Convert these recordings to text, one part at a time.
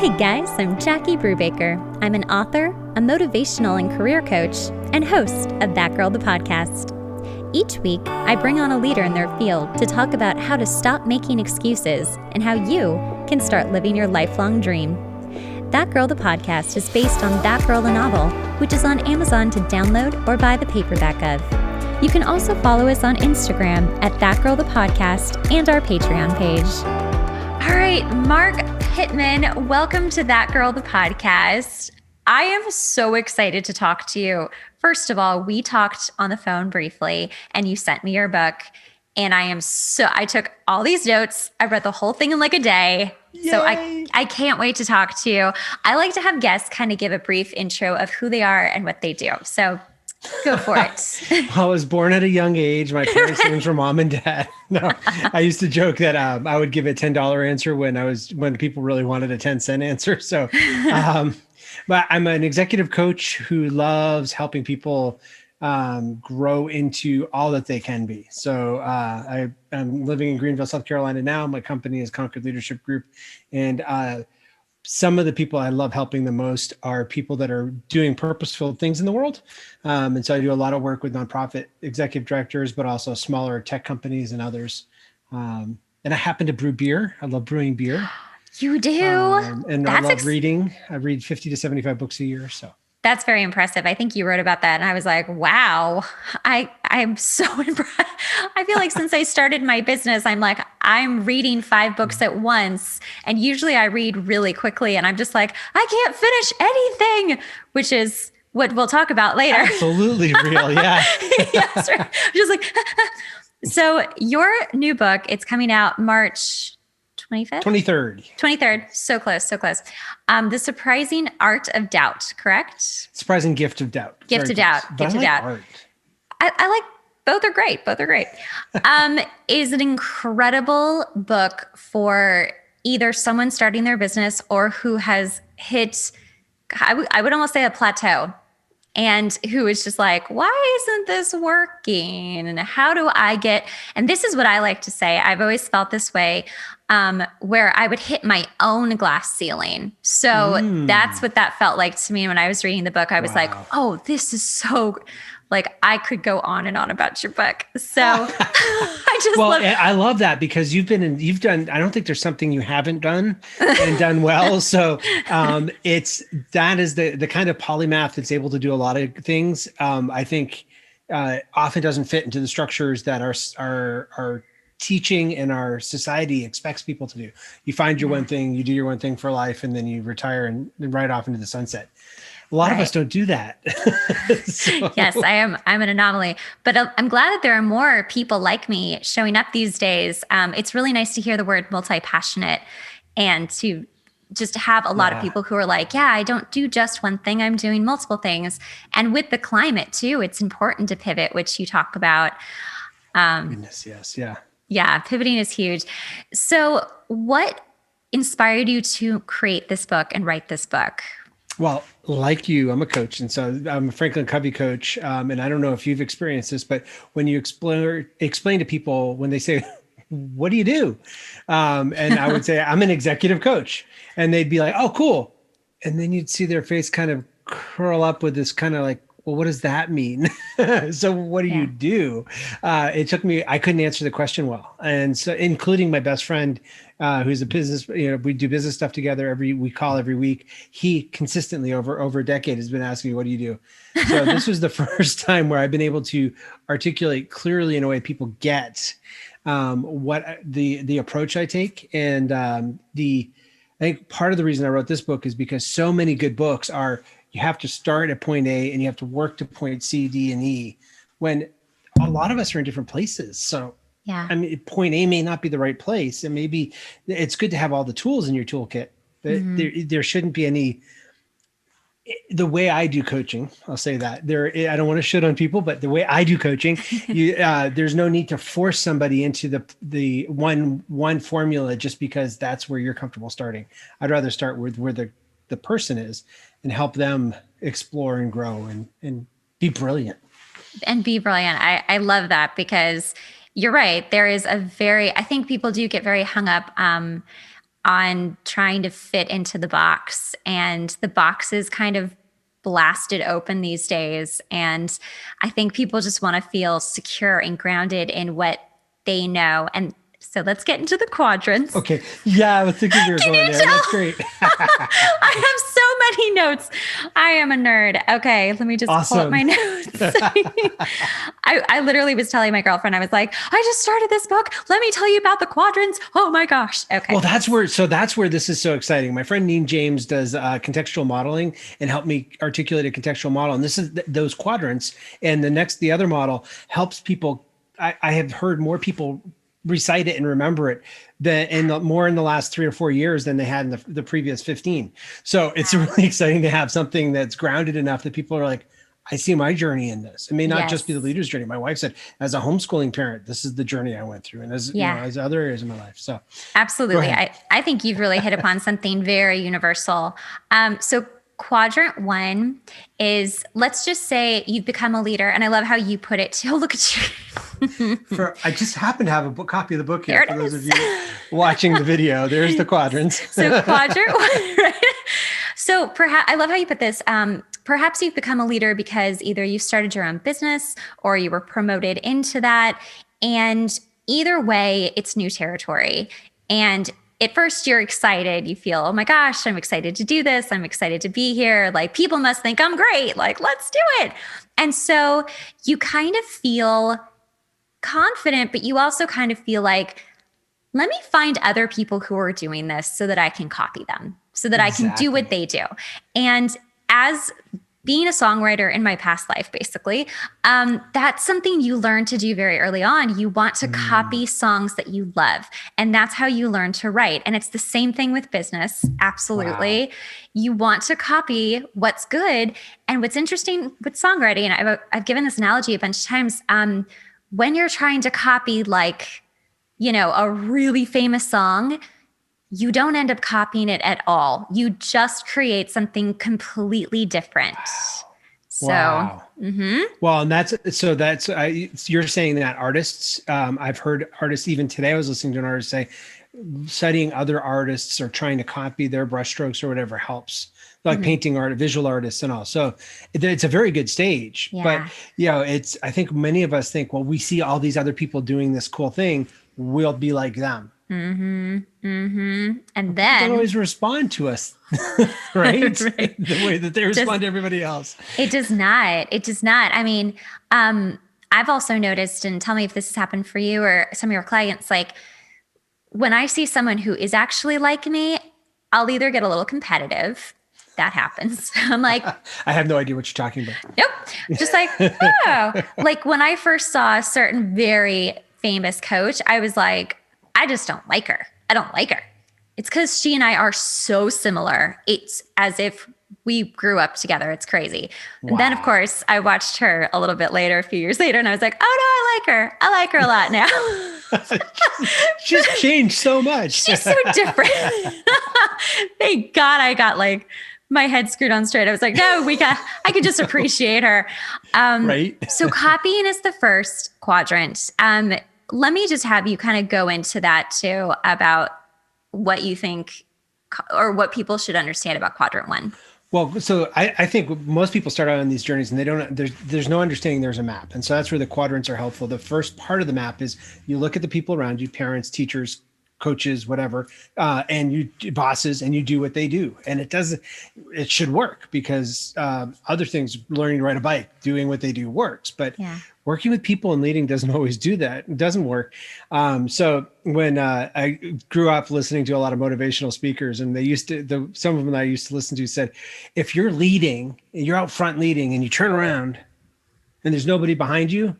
Hey guys, I'm Jackie Brubaker. I'm an author, a motivational and career coach, and host of That Girl the Podcast. Each week, I bring on a leader in their field to talk about how to stop making excuses and how you can start living your lifelong dream. That Girl the Podcast is based on That Girl the Novel, which is on Amazon to download or buy the paperback of. You can also follow us on Instagram at That Girl the Podcast and our Patreon page. All right, Marc Pitman, welcome to That Girl the Podcast. I am so excited to talk to you. First of all, we talked on the phone briefly and you sent me your book, and I took all these notes. I read the whole thing in like a day. Yay. So I can't wait to talk to you. I like to have guests kind of give a brief intro of who they are and what they do. So go for it. I was born at a young age. My parents' names were Mom and Dad. No, I used to joke that I would give a $10 answer when people really wanted a 10-cent answer. So, but I'm an executive coach who loves helping people grow into all that they can be. So I'm living in Greenville, South Carolina now. My company is Concord Leadership Group, and some of the people I love helping the most are people that are doing purposeful things in the world. And so I do a lot of work with nonprofit executive directors, but also smaller tech companies and others. And I happen to brew beer. I love brewing beer. You do? And I love reading. I read 50 to 75 books a year. So that's very impressive. I think you wrote about that. And I was like, wow, I'm so impressed. I feel like since I started my business, I'm reading 5 books at once. And usually I read really quickly and I'm just like, I can't finish anything, which is what we'll talk about later. Absolutely real. Yeah. Yes, right. Just like, so your new book, it's coming out March 25th? 23rd. So close. The Surprising Art of Doubt, correct? Surprising Gift of Doubt. Gift of Doubt. I like, both are great. Is an incredible book for either someone starting their business or who has hit, I would almost say a plateau, and who is just like, why isn't this working? And how do I get, and this is what I like to say, I've always felt this way, where I would hit my own glass ceiling. So that's what that felt like to me when I was reading the book. I was like, oh, this is so, like, I could go on and on about your book. So I love that because you've done, I don't think there's something you haven't done and done well. So that is the kind of polymath that's able to do a lot of things. I think often doesn't fit into the structures that our teaching and our society expects people to do. You find your one thing, you do your one thing for life, and then you retire and ride off into the sunset. A lot of us don't do that. So. Yes, I'm an anomaly, but I'm glad that there are more people like me showing up these days. It's really nice to hear the word multi-passionate and to just have a lot of people who are like, yeah, I don't do just one thing. I'm doing multiple things. And with the climate too, it's important to pivot, which you talk about. Goodness, yes. Yeah. Yeah. Pivoting is huge. So what inspired you to create this book and write this book? Well, like you, I'm a coach. And so I'm a FranklinCovey coach. And I don't know if you've experienced this, but when you explain to people, when they say, what do you do? And I would say, I'm an executive coach. And they'd be like, oh, cool. And then you'd see their face kind of curl up with this kind of like, well, what does that mean? So what do you do? It took me, I couldn't answer the question well. And so including my best friend, who's a business, we do business stuff together we call every week. He consistently over a decade has been asking me, what do you do? So this was the first time where I've been able to articulate clearly in a way people get what the approach I take. And I think part of the reason I wrote this book is because so many good books are, you have to start at point A and you have to work to point C, D, and E, when a lot of us are in different places. So, yeah, I mean, point A may not be the right place. And maybe it's good to have all the tools in your toolkit, but there shouldn't be any, the way I do coaching, I'll say that I don't want to shit on people, but the way I do coaching, there's no need to force somebody into the one formula just because that's where you're comfortable starting. I'd rather start with where the person is and help them explore and grow and be brilliant. I love that because you're right. There is I think people do get very hung up on trying to fit into the box, and the box is kind of blasted open these days. And I think people just want to feel secure and grounded in what they know. And so let's get into the quadrants. Okay. Yeah, I was thinking you were going there. That's great. I have so many notes. I am a nerd. Okay, let me just pull up my notes. I literally was telling my girlfriend, I was like, I just started this book. Let me tell you about the quadrants. Oh my gosh. Okay. Well, that's where this is so exciting. My friend Neen James does contextual modeling and helped me articulate a contextual model. And this is those quadrants. And the other model helps people. I have heard more people recite it and remember it more in the last 3 or 4 years than they had in the previous 15. So it's really exciting to have something that's grounded enough that people are like, I see my journey in this. It may not just be the leader's journey. My wife said, as a homeschooling parent, this is the journey I went through, and as other areas of my life. So absolutely. I think you've really hit upon something very universal. So quadrant 1 is, let's just say you've become a leader. And I love how you put it. Oh, look at you. I just happen to have a copy of the book here for those of you watching the video. There's the quadrants. So quadrant 1, right? So perhaps, I love how you put this. Perhaps you've become a leader because either you started your own business or you were promoted into that. And either way, it's new territory. And at first you're excited. You feel, oh my gosh, I'm excited to do this. I'm excited to be here. Like, people must think I'm great. Like, let's do it. And so you kind of feel confident, but you also kind of feel like, let me find other people who are doing this so that I can copy them, so that I can do what they do. And as being a songwriter in my past life, basically, that's something you learn to do very early on. You want to copy songs that you love. And that's how you learn to write. And it's the same thing with business. Absolutely. Wow. You want to copy what's good. And what's interesting with songwriting, and I've given this analogy a bunch of times, when you're trying to copy, like, a really famous song, you don't end up copying it at all. You just create something completely different. Wow. Well, and you're saying that artists, I've heard artists, even today, I was listening to an artist say, studying other artists or trying to copy their brushstrokes or whatever helps, like painting art, visual artists and all. So it's a very good stage, but I think many of us think, well, we see all these other people doing this cool thing, we'll be like them. And then they don't always respond to us, right? The way that they respond to everybody else. It does not. I mean, I've also noticed, and tell me if this has happened for you or some of your clients, like, when I see someone who is actually like me, I'll either get a little competitive. That happens. I'm like, I have no idea what you're talking about. Nope. Just like, oh, like when I first saw a certain very famous coach, I was like, I just don't like her. I don't like her. It's because she and I are so similar. It's as if we grew up together. It's crazy. Wow. And then, of course, I watched her a little bit later, a few years later, and I was like, oh no, I like her. I like her a lot now. She's changed so much. She's so different. Thank God I got like my head screwed on straight. I was like, no, I could just appreciate her. Right. So copying is the first quadrant. Let me just have you kind of go into that too, about what you think or what people should understand about quadrant 1. Well, so I think most people start out on these journeys and there's no understanding there's a map. And so that's where the quadrants are helpful. The first part of the map is you look at the people around you, parents, teachers, coaches, whatever, and you bosses, and you do what they do. And it should work because other things, learning to ride a bike, doing what they do works. But working with people and leading doesn't always do that. It doesn't work. So when I grew up listening to a lot of motivational speakers, and some of them I used to listen to said, if you're leading, you're out front leading, and you turn around and there's nobody behind you,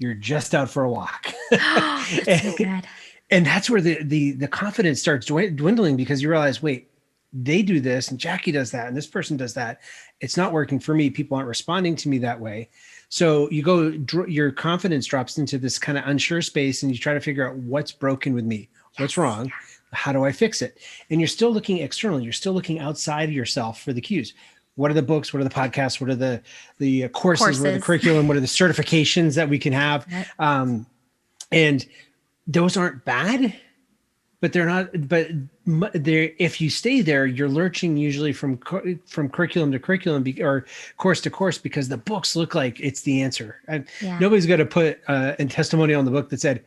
you're just out for a walk. That's so good. And that's where the confidence starts dwindling, because you realize, wait, they do this and Jackie does that and this person does that. It's not working for me. People aren't responding to me that way. So your confidence drops into this kind of unsure space, and you try to figure out what's broken with me, what's wrong, how do I fix it? And you're still looking externally. You're still looking outside of yourself for the cues. What are the books? What are the podcasts? What are the courses? What are the curriculum? What are the certifications that we can have? And those aren't bad, but they're not, but they're, if you stay there, you're lurching usually from curriculum to curriculum or course to course, because the books look like it's the answer. And nobody's going to put a testimonial on the book that said,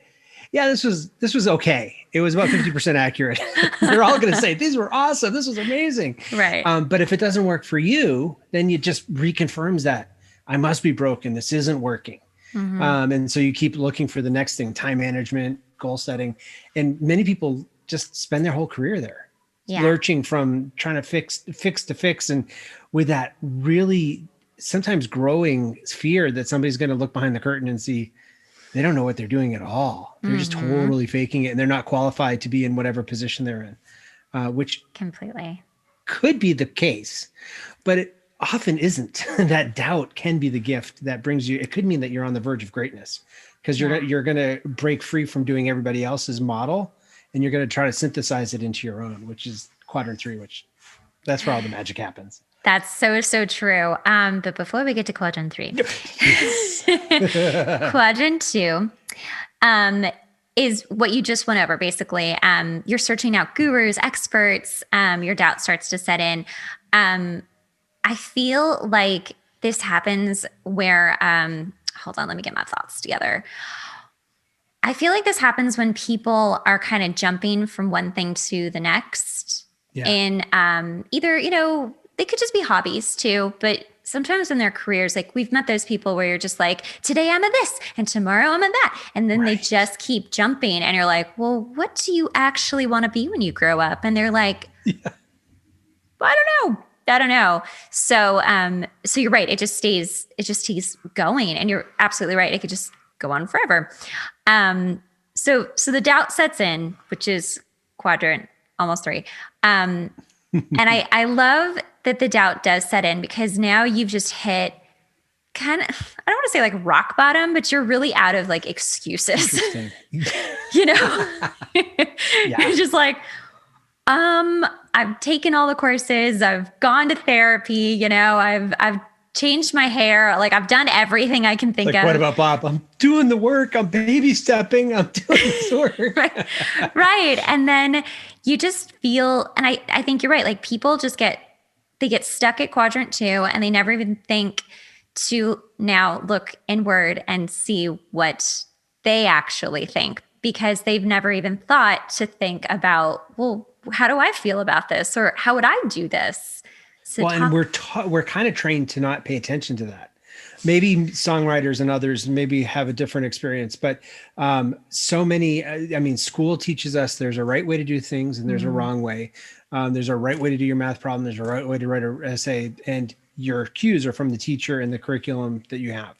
yeah, this was okay. It was about 50% accurate. They're all going to say, these were awesome. This was amazing. Right. But if it doesn't work for you, then it just reconfirms that I must be broken. This isn't working. And so you keep looking for the next thing, time management, goal setting. And many people just spend their whole career there, lurching from trying to fix. And with that really sometimes growing fear that somebody's going to look behind the curtain and see they don't know what they're doing at all. They're just totally faking it, and they're not qualified to be in whatever position they're in, which completely could be the case, but it often isn't. That doubt can be the gift that brings you. It could mean that you're on the verge of greatness, because you're going to break free from doing everybody else's model, and you're going to try to synthesize it into your own, which is quadrant 3, which that's where all the magic happens. That's so true. But before we get to quadrant 3, quadrant 2 is what you just went over. Basically, you're searching out gurus, experts. Your doubt starts to set in. I feel like this happens where, hold on, let me get my thoughts together. I feel like this happens when people are kind of jumping from one thing to the next. Yeah. And either, they could just be hobbies too, but sometimes in their careers, like we've met those people where you're just like, today I'm at this and tomorrow I'm at that. And then they just keep jumping, and you're like, well, what do you actually want to be when you grow up? And they're like, I don't know. So you're right. It just stays going, and you're absolutely right. It could just go on forever. So the doubt sets in, which is quadrant almost 3. And I love that the doubt does set in, because now you've just hit kind of, I don't want to say like rock bottom, but you're really out of like excuses. You're just like, I've taken all the courses, I've gone to therapy, I've changed my hair, like I've done everything I can think of. What about Bob? I'm doing the work, I'm baby stepping, I'm doing this work. Right. And then you just feel, and I think you're right, like people just get stuck at quadrant 2, and they never even think to now look inward and see what they actually think, because they've never even thought to think about, well, how do I feel about this? Or how would I do this? So and we're kind of trained to not pay attention to that. Maybe songwriters and others maybe have a different experience, but so many, school teaches us there's a right way to do things and there's a wrong way. There's a right way to do your math problem. There's a right way to write an essay, and your cues are from the teacher and the curriculum that you have.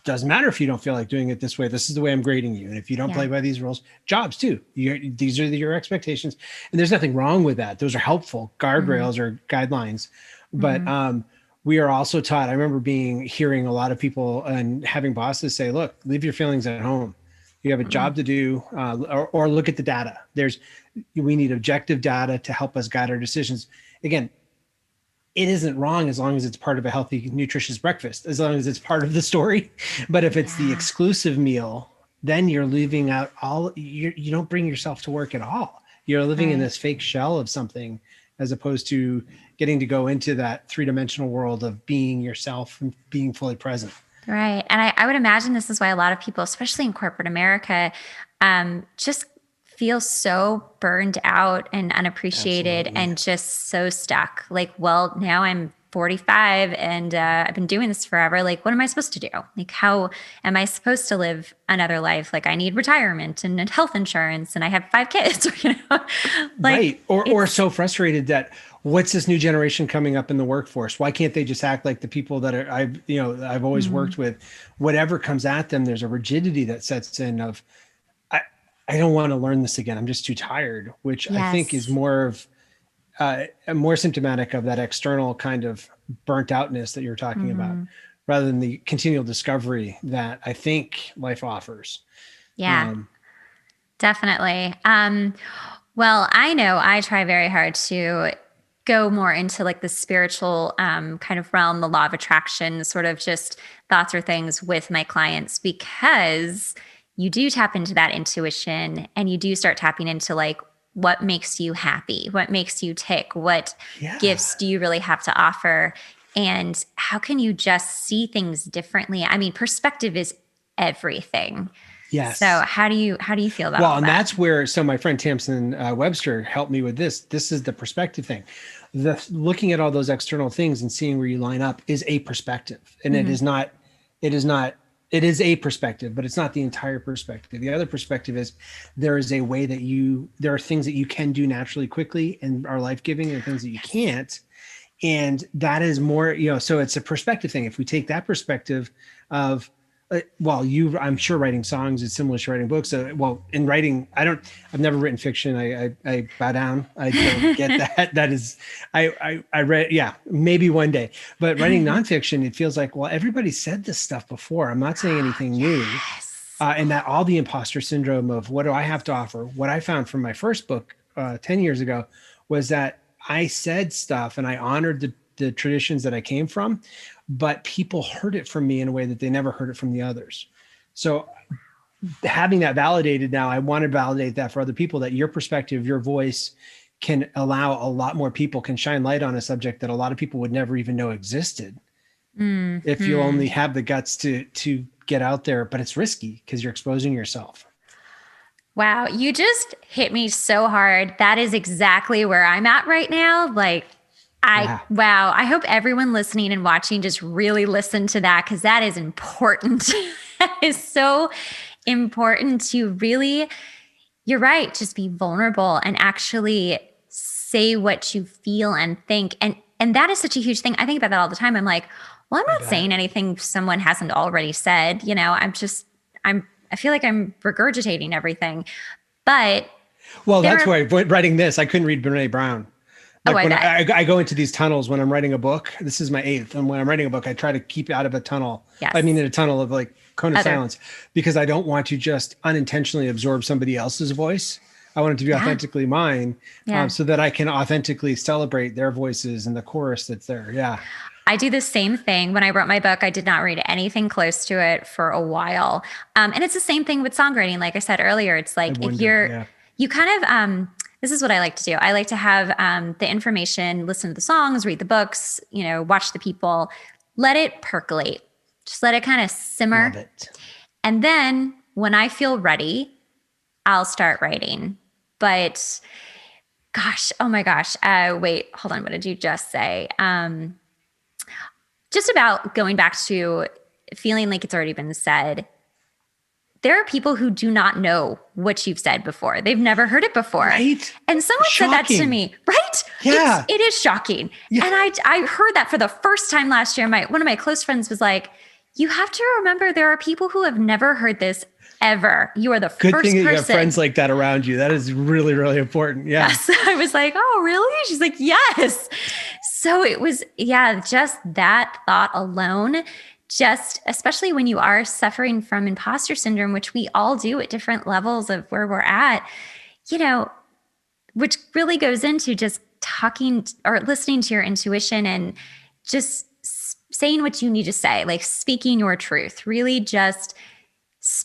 Doesn't matter if you don't feel like doing it this way. This is the way I'm grading you. And if you don't play by these rules, jobs too. These are your expectations. And there's nothing wrong with that. Those are helpful guardrails or guidelines. But we are also taught, I remember hearing a lot of people and having bosses say, look, leave your feelings at home. You have a job to do, or look at the data. We need objective data to help us guide our decisions. Again, it isn't wrong as long as it's part of a healthy, nutritious breakfast, as long as it's part of the story. But if it's the exclusive meal, then you're leaving out you don't bring yourself to work at all. You're living in this fake shell of something, as opposed to getting to go into that 3-dimensional world of being yourself and being fully present. Right. And I would imagine this is why a lot of people, especially in corporate America, just feel so burned out and unappreciated and just so stuck. Like, well, now I'm 45 and I've been doing this forever. Like, what am I supposed to do? Like, how am I supposed to live another life? Like, I need retirement and health insurance, and I have 5 kids. Right. Or so frustrated that what's this new generation coming up in the workforce? Why can't they just act like the people that I've always worked with? Whatever comes at them, there's a rigidity that sets in of, I don't want to learn this again. I'm just too tired, which I think is more symptomatic of that external kind of burnt outness that you're talking about, rather than the continual discovery that I think life offers. Yeah, definitely. Well, I know I try very hard to go more into like the spiritual kind of realm, the law of attraction, sort of just thoughts or things with my clients, because you do tap into that intuition and you do start tapping into like what makes you happy, what makes you tick, what gifts do you really have to offer, and how can you just see things differently? I mean, perspective is everything. Yes. So how do you feel about well, all and that? that's where, so my friend Tamsin Webster helped me with this. This is the perspective thing. Looking at all those external things and seeing where you line up is a perspective. And it is a perspective, but it's not the entire perspective. The other perspective is there is a way that there are things that you can do naturally quickly and are life-giving and things that you can't. And that is more, so it's a perspective thing. If we take that perspective of, I'm sure writing songs is similar to writing books. In writing, I've never written fiction. I bow down. I don't get that. That is, I read, maybe one day, but writing nonfiction, it feels like, well, everybody said this stuff before. I'm not saying anything new. And that all the imposter syndrome of what do I have to offer? What I found from my first book 10 years ago was that I said stuff and I honored the traditions that I came from, but people heard it from me in a way that they never heard it from the others. So having that validated now, I want to validate that for other people, that your perspective, your voice can allow a lot more people, can shine light on a subject that a lot of people would never even know existed. If you only have the guts to get out there, but it's risky because you're exposing yourself. Wow. You just hit me so hard. That is exactly where I'm at right now. Like, wow. I hope everyone listening and watching just really listen to that, because that is important. That is so important to really, you're right, just be vulnerable and actually say what you feel and think. And that is such a huge thing. I think about that all the time. I'm like, well, I'm not saying anything someone hasn't already said. I feel like I'm regurgitating everything. But that's why writing this, I couldn't read Brene Brown. I go into these tunnels when I'm writing a book. This is my 8th. And when I'm writing a book, I try to keep out of a tunnel. Yes. I mean, in a tunnel of like cone of silence, because I don't want to just unintentionally absorb somebody else's voice. I want it to be authentically mine, so that I can authentically celebrate their voices and the chorus that's there. Yeah. I do the same thing. When I wrote my book, I did not read anything close to it for a while. And it's the same thing with songwriting. Like I said earlier, it's like you kind of, this is what I like to do. I like to have the information, listen to the songs, read the books, watch the people, let it percolate. Just let it kind of simmer. Love it. And then when I feel ready, I'll start writing. But gosh, oh my gosh. Wait, hold on. What did you just say? Just about going back to feeling like it's already been said. There are people who do not know what you've said before. They've never heard it before. Right? And someone said that to me, right? Yeah. It is shocking. Yeah. And I heard that for the first time last year. One of my close friends was like, you have to remember there are people who have never heard this ever. You are the Good first thing that person. You have friends like that around you. That is really, really important. Yeah. Yes. I was like, oh, really? She's like, yes. So it was, just that thought alone, just especially when you are suffering from imposter syndrome, which we all do at different levels of where we're at, which really goes into just talking or listening to your intuition and just saying what you need to say, like speaking your truth, really just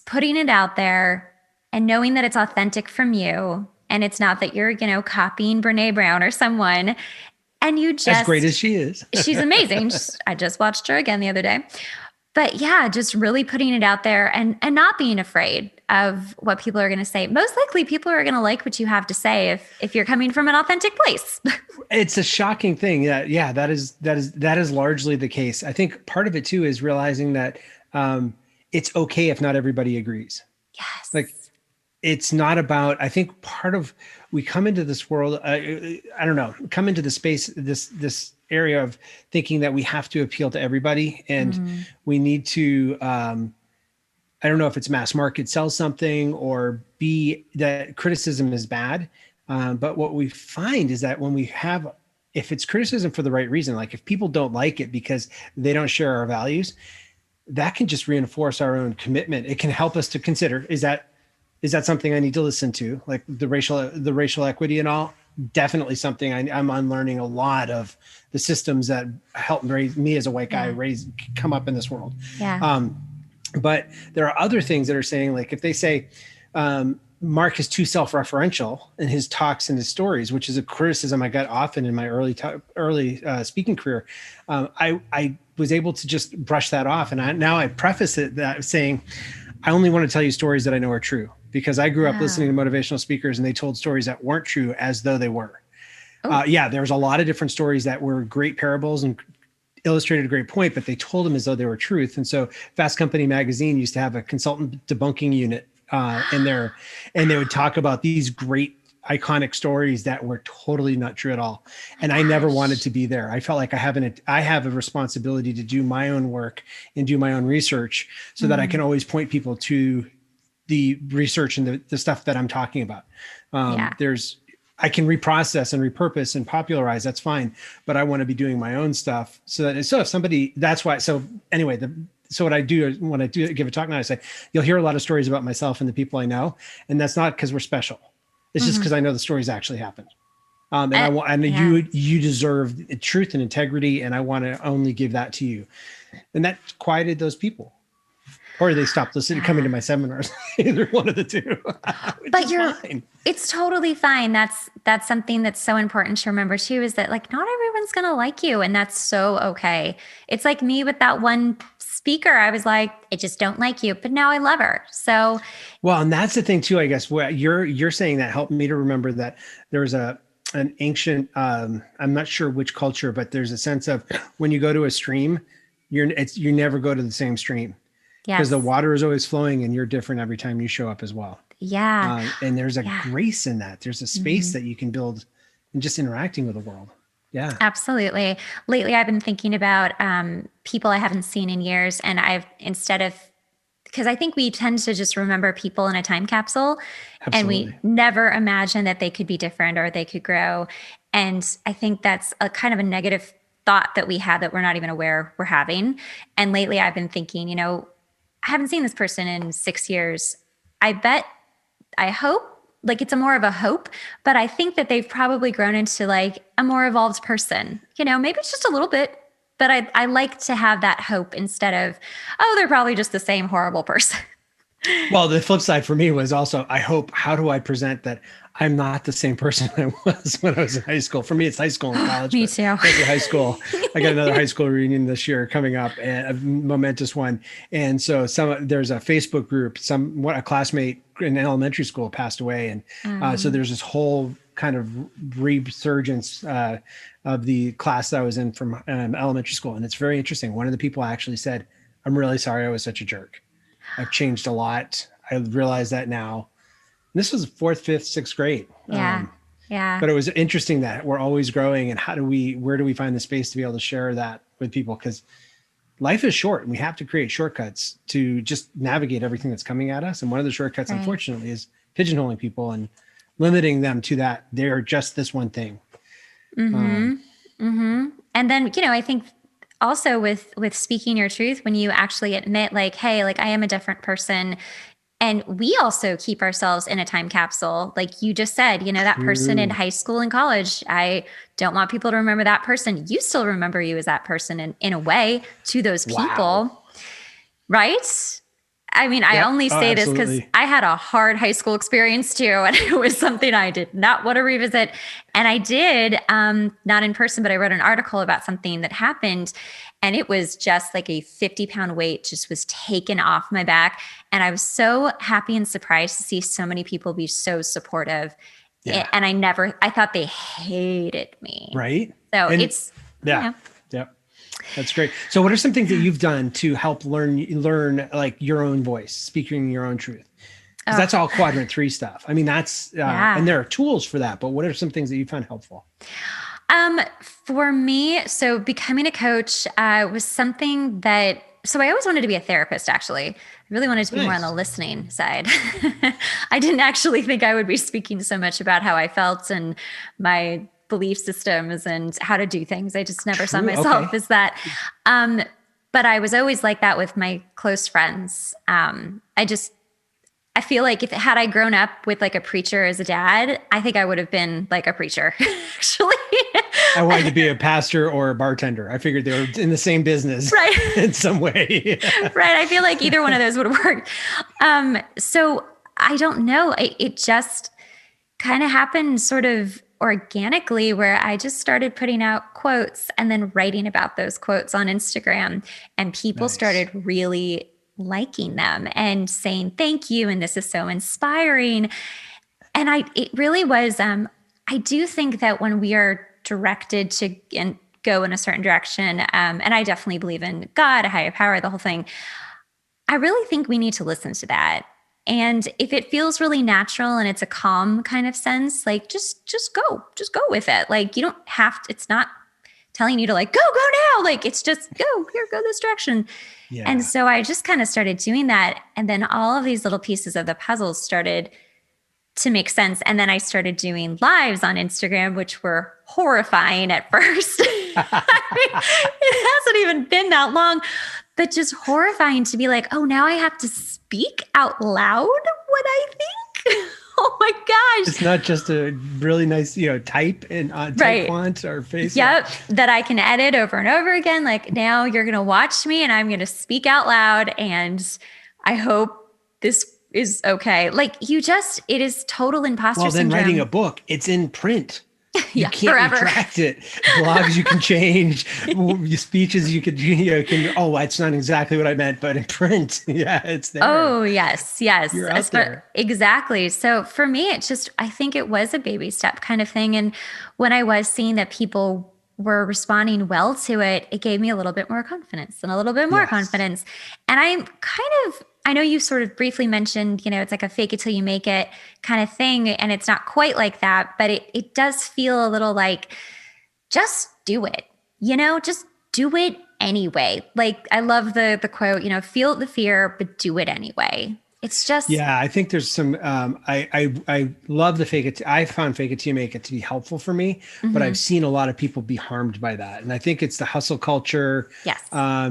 putting it out there and knowing that it's authentic from you. And it's not that you're, copying Brene Brown or someone. And you just, as great as she is, she's amazing. I just watched her again the other day. But just really putting it out there and not being afraid of what people are going to say. Most likely people are going to like what you have to say if you're coming from an authentic place. It's a shocking thing. Yeah, that is largely the case. I think part of it too is realizing that it's okay if not everybody agrees. Yes. Like it's not about, I think we come into this world, come into the space, this area of thinking that we have to appeal to everybody and we need to, I don't know if it's mass market, sell something or that criticism is bad. But what we find is that if it's criticism for the right reason, like if people don't like it because they don't share our values, that can just reinforce our own commitment. It can help us to consider, is that something I need to listen to? Like the racial equity and all, definitely something I'm unlearning a lot of the systems that helped raise me as a white guy come up in this world. Yeah. But there are other things that are saying, like if they say, Marc is too self-referential in his talks and his stories, which is a criticism I got often in my early speaking career. I was able to just brush that off. And now I preface it that saying, I only want to tell you stories that I know are true, because I grew up listening to motivational speakers and they told stories that weren't true as though they were. There's a lot of different stories that were great parables and illustrated a great point, but they told them as though they were truth. And so Fast Company magazine used to have a consultant debunking unit in there, and they would talk about these great iconic stories that were totally not true at all. And I never wanted to be there. I felt like I have a responsibility to do my own work and do my own research so that I can always point people to the research and the stuff that I'm talking about. I can reprocess and repurpose and popularize. That's fine. But I want to be doing my own stuff so if somebody, that's why. So anyway, so what I do when I do give a talk now, I say, you'll hear a lot of stories about myself and the people I know. And that's not because we're special. It's just because I know the stories actually happened. You deserve truth and integrity. And I want to only give that to you. And that quieted those people. Or they stopped listening, coming to my seminars. Either one of the two. But it's totally fine. That's something that's so important to remember too, is that like, not everyone's going to like you. And that's so okay. It's like me with that one speaker. I was like, I just don't like you, but now I love her. So. Well, and that's the thing too, I guess, where you're saying that helped me to remember that there was an ancient, I'm not sure which culture, but there's a sense of when you go to a stream, you never go to the same stream. Because the water is always flowing and you're different every time you show up as well. Yeah. And there's a grace in that. There's a space that you can build in just interacting with the world. Yeah. Absolutely. Lately, I've been thinking about people I haven't seen in years. And because I think we tend to just remember people in a time capsule. Absolutely. And we never imagine that they could be different or they could grow. And I think that's a kind of a negative thought that we have that we're not even aware we're having. And lately I've been thinking, I haven't seen this person in 6 years. I hope, like it's more of a hope, but I think that they've probably grown into like a more evolved person. Maybe it's just a little bit, but I like to have that hope instead of, they're probably just the same horrible person. Well, the flip side for me was also, I hope, how do I present that I'm not the same person I was when I was in high school? For me, it's high school and college. Me too. High school. I got another high school reunion this year coming up, and a momentous one. And so there's a Facebook group, a classmate in elementary school passed away. And so there's this whole kind of resurgence of the class that I was in from elementary school. And it's very interesting. One of the people actually said, I'm really sorry I was such a jerk. I've changed a lot. I realize that now. And this was 4th, 5th, 6th grade. Yeah. But it was interesting that we're always growing, and where do we find the space to be able to share that with people? Because life is short and we have to create shortcuts to just navigate everything that's coming at us. And one of the shortcuts, unfortunately, is pigeonholing people and limiting them to that. They're just this one thing. And then, I think also with speaking your truth, when you actually admit like, hey, like I am a different person. And we also keep ourselves in a time capsule. Like you just said, that person in high school and college, I don't want people to remember that person. You still remember you as that person in a way to those people. Right? I mean, I only say this because I had a hard high school experience too. And it was something I did not want to revisit. And I did, not in person, but I wrote an article about something that happened. And it was just like a 50-pound weight just was taken off my back. And I was so happy and surprised to see so many people be so supportive. Yeah. And I thought they hated me. Right. So Yeah. That's great. So what are some things that you've done to help learn like your own voice, speaking your own truth? Because that's all quadrant 3 stuff. I mean, that's, and there are tools for that, but what are some things that you found helpful? For me, so becoming a coach, was something that, so I always wanted to be a therapist, actually. I really wanted to be more on the listening side. I didn't actually think I would be speaking so much about how I felt and my belief systems and how to do things. I just never saw myself as that. But I was always like that with my close friends. I feel like had I grown up with like a preacher as a dad, I think I would have been like a preacher, actually. I wanted to be a pastor or a bartender. I figured they were in the same business, right? In some way. Right. I feel like either one of those would have worked. So I don't know. It just kind of happened sort of organically, where I just started putting out quotes and then writing about those quotes on Instagram, and people started really liking them and saying thank you, and this is so inspiring. And it really was. I do think that when we are directed to go in a certain direction, and I definitely believe in God, a higher power, the whole thing, I really think we need to listen to that. And if it feels really natural and it's a calm kind of sense, like just go with it. Like, you don't have to, it's not telling you to like, go now. Like, it's just go this direction. Yeah. And so I just kind of started doing that. And then all of these little pieces of the puzzle started to make sense. And then I started doing lives on Instagram, which were horrifying at first. I mean, it hasn't even been that long, but just horrifying to be like, oh, now I have to speak out loud what I think. Oh my gosh. It's not just a really nice, type in type font or face. Yep. That I can edit over and over again. Like, now you're going to watch me and I'm going to speak out loud. And I hope this is okay. Like, it is total imposter syndrome. Well, then writing a book, it's in print. You can't forever. retract it. Blogs you can change. Your speeches you can. Oh, it's not exactly what I meant, but in print, it's there. Oh yes. You're out there. Exactly. So for me, I think it was a baby step kind of thing. And when I was seeing that people were responding well to it, it gave me a little bit more confidence and a little bit more confidence. And I know you sort of briefly mentioned, it's like a fake it till you make it kind of thing. And it's not quite like that, but it does feel a little like, just do it, just do it anyway. Like, I love the quote, feel the fear, but do it anyway. It's just, I think there's some, I love the fake it. I found fake it till you make it to be helpful for me, but I've seen a lot of people be harmed by that. And I think it's the hustle culture. Yes.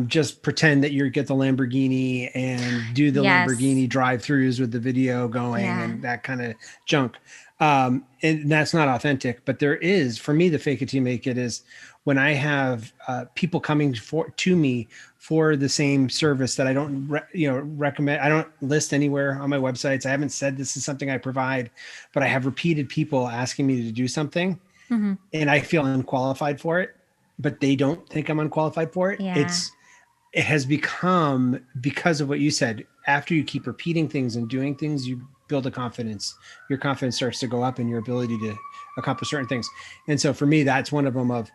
Just pretend that you get the Lamborghini and do the Lamborghini drive-throughs with the video going and that kind of junk. And that's not authentic, but there is, for me, the fake it till you make it is when I have people coming to me for the same service that I don't recommend. I don't list anywhere on my websites. I haven't said this is something I provide, but I have repeated people asking me to do something and I feel unqualified for it, but they don't think I'm unqualified for it. Yeah. It has become, because of what you said, after you keep repeating things and doing things, you build a confidence. Your confidence starts to go up in your ability to accomplish certain things. And so for me, that's one of them of,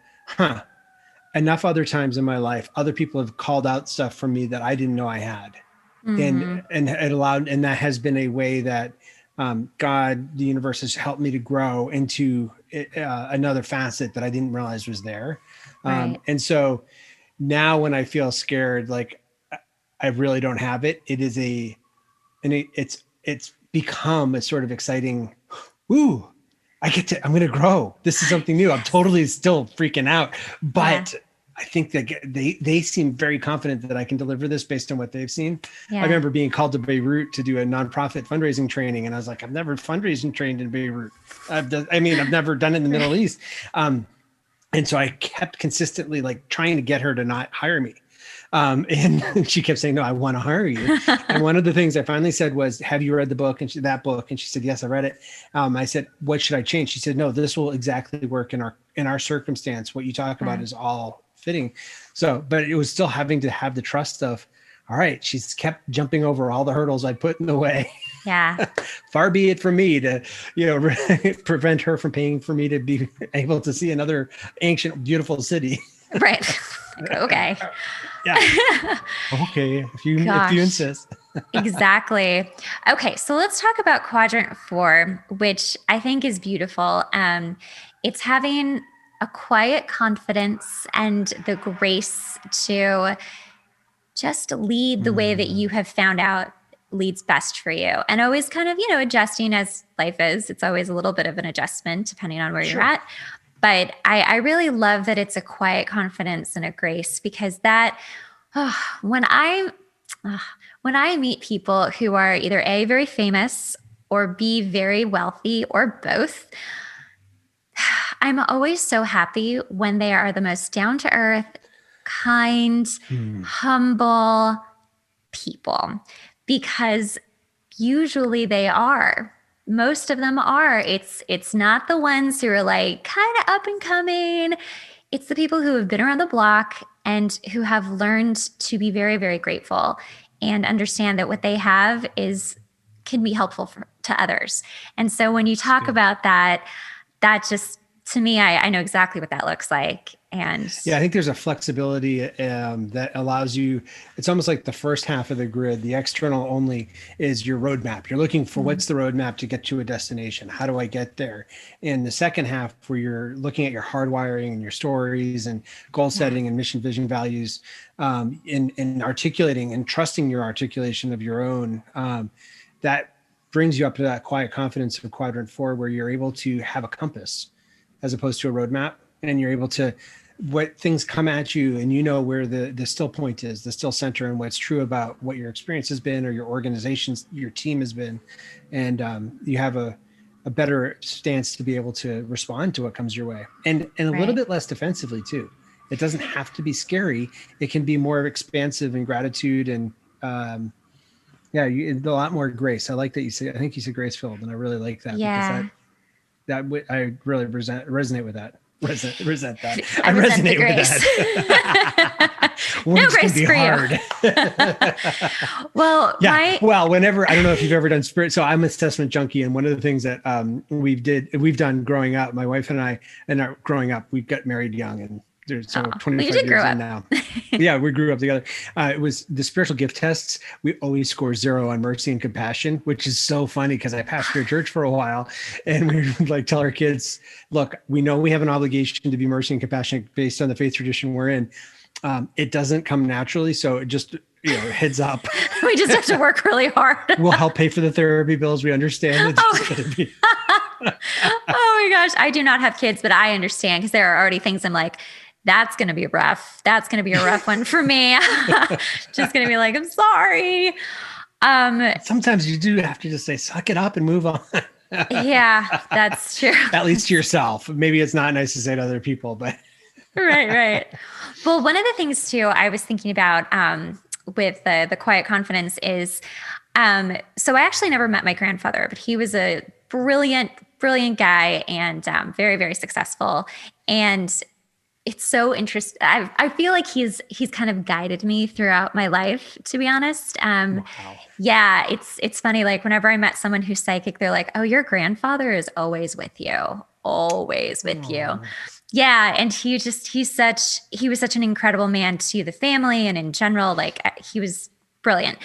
enough other times in my life, other people have called out stuff from me that I didn't know I had. And it allowed, and that has been a way that God, the universe, has helped me to grow into another facet that I didn't realize was there. And so now when I feel scared, like I really don't have it, it's become a sort of exciting, I'm going to grow. This is something new. I'm totally still freaking out, but I think that they seem very confident that I can deliver this based on what they've seen. I remember being called to Beirut to do a nonprofit fundraising training. And I was like, I've never fundraising trained in Beirut. I've never done it in the Middle East. And so I kept consistently like trying to get her to not hire me. And she kept saying, no, I want to hire you. And one of the things I finally said was, have you read the book? And that book. And she said, yes, I read it. I said, what should I change? She said, no, this will exactly work in our circumstance. What you talk about is all fitting. So, but it was still having to have the trust of, all right, she's kept jumping over all the hurdles I put in the way. Yeah. Far be it from me to, prevent her from paying for me to be able to see another ancient, beautiful city. Right. Okay. Yeah. Okay. If you insist. Exactly. Okay. So let's talk about quadrant 4, which I think is beautiful. It's having a quiet confidence and the grace to just lead the way that you have found out leads best for you. And always kind of, adjusting as life is. It's always a little bit of an adjustment depending on where you're at. But I really love that it's a quiet confidence and a grace, because that, when I When I meet people who are either A, very famous, or B, very wealthy, or both, I'm always so happy when they are the most down to earth, kind, humble people, because usually they are. Most of them are. It's not the ones who are like kind of up and coming. It's the people who have been around the block and who have learned to be very, very grateful and understand that what they have can be helpful to others. And so when you talk about that, that just, to me, I know exactly what that looks like. And yeah, I think there's a flexibility that allows you. It's almost like the first half of the grid. The external only is your roadmap. You're looking for what's the roadmap to get to a destination. How do I get there? And the second half, where you're looking at your hardwiring and your stories and goal setting and mission, vision, values, in articulating and trusting your articulation of your own, that brings you up to that quiet confidence of quadrant 4, where you're able to have a compass as opposed to a roadmap. And you're able to, what things come at you and you know where the still point is, the still center, and what's true about what your experience has been or your organization's, your team has been. And you have a better stance to be able to respond to what comes your way. And a little bit less defensively too. It doesn't have to be scary. It can be more expansive and gratitude and a lot more grace. I like that you say, I think you said grace filled, and I really like that because I really resonate with that. Resent that. I resonate with that. No grace for you. Well, whenever, I don't know if you've ever done spirit. So I'm an assessment junkie. And one of the things that we've done growing up, my wife and I, growing up, we got married young, and there's 25 years in now. Yeah, we grew up together. It was the spiritual gift tests. We always score 0 on mercy and compassion, which is so funny because I pastored a church for a while, and we would like tell our kids, look, we know we have an obligation to be mercy and compassionate based on the faith tradition we're in. It doesn't come naturally. So it just, heads up. We just have to work really hard. We'll help pay for the therapy bills. We understand. Oh my gosh. I do not have kids, but I understand, because there are already things I'm like, that's going to be rough. That's going to be a rough one for me. Just going to be like, I'm sorry. Sometimes you do have to just say, suck it up and move on. Yeah, that's true. At least to yourself. Maybe it's not nice to say to other people, but. Right. Well, one of the things too, I was thinking about with the quiet confidence is, so I actually never met my grandfather, but he was a brilliant guy and very, very successful. And it's so interesting. I feel like he's kind of guided me throughout my life, to be honest. Wow. Yeah, it's funny. Like whenever I met someone who's psychic, they're like, oh, your grandfather is always with you. Always with you. Yeah. And he was such an incredible man to the family and in general, like he was brilliant.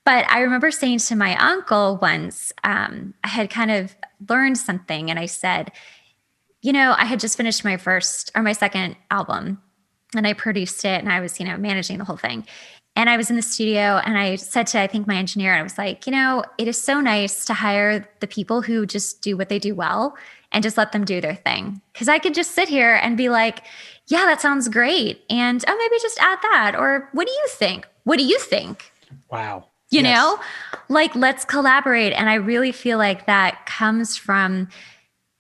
But I remember saying to my uncle once, I had kind of learned something, and I said, I had just finished my second album, and I produced it, and I was, managing the whole thing. And I was in the studio, and I said to, I think, my engineer, I was like, it is so nice to hire the people who just do what they do well and just let them do their thing. Because I could just sit here and be like, yeah, that sounds great. And maybe just add that. Or what do you think? What do you think? Wow. You know, like, let's collaborate. And I really feel like that comes from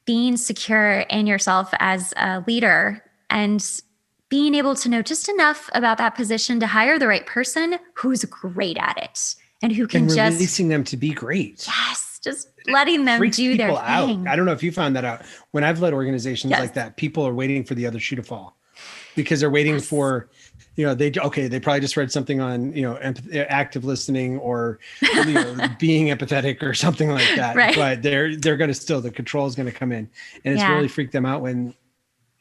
being secure in yourself as a leader and being able to know just enough about that position to hire the right person who's great at it and who can just releasing them to be great. Yes. Just letting them do their thing. I don't know if you found that out. When I've led organizations like that, people are waiting for the other shoe to fall because they're waiting for, they probably just read something on, active listening or, being empathetic or something like that. Right. But they're going to still, the control is going to come in, and it's really freaked them out when,